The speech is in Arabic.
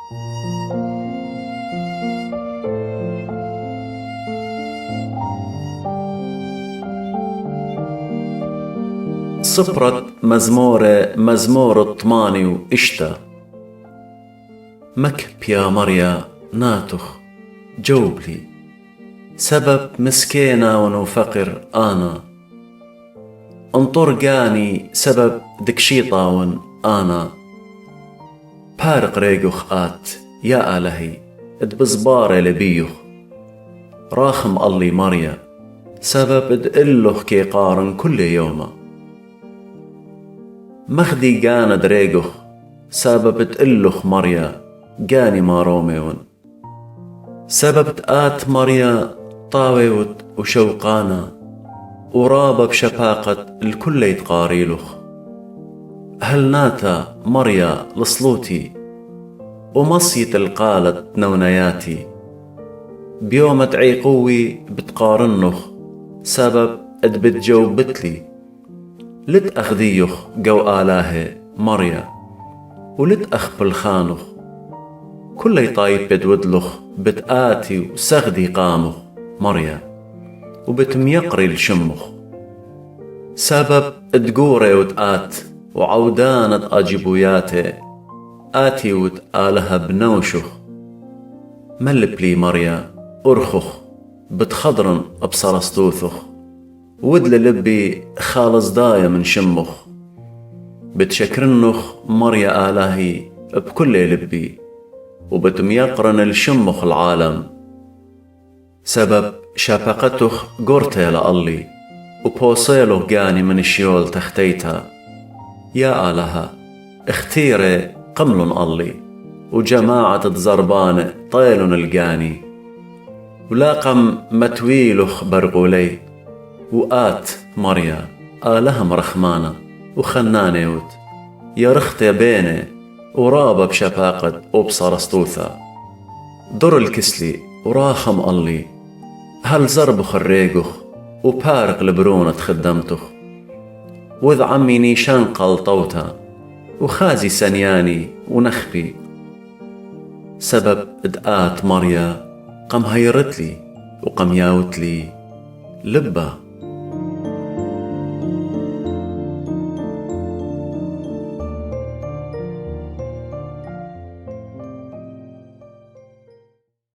صبرت مزمور الطماني وإشتا مكب يا مريا ناتخ جوبلي سبب مسكينة ونفقر أنا انطر جاني سبب دكشيطاون أنا بارق ريقخ آت يا آلهي ادبزباري لبيخ راخم الله مريا سبب ادقلخ كي قارن كل يوم مخدي جانا دريقخ سبب تقلخ مريا جاني ما روميون سبب تآت مريا طاويوت وشوقانا ورابة بشفاقة الكل يتقاريلخ هل ناتا مريا لصلوتي ومصيت القالت نونياتي بيوم تعيقوي بتقارنخ سبب ادبتجوبتلي لت أخذيخ جو آلاه مريا ولت أخ بالخانخ كل طايب بدودلخ بتآتي وسغدي قامخ مريا وبتميقري الشمخ سبب تقوري وتآت وعودانت أجيبوياتي آتي وتآلها بنوشخ ملبلي مريا أرخخ بتخضرن أبصرستوثخ ودل لبي خالص دايا من شمخ بتشكرنخ مريا آلاهي بكل لبي وبتميقرن الشمخ العالم سبب شافقتخ قرتي لألي وبوصيلخ جاني من الشيول تختيتا يا آلها اختيري قملن ألي وجماعة تزربان طيلن الجاني ولاقم متويلخ برغولي وآت مريا آلهم رخمانة وخنانيوت يا رخت يا بيني ورابة بشفاقة وبصر استوثا در الكسلي وراخم ألي هل زرب خريقخ وبارق لبرونة خدمتخ وذ عمي نيشان قلطوتا وخازي سنياني ونخبي سبب ادآت مريا قم هيرتلي وقم ياوتلي لبا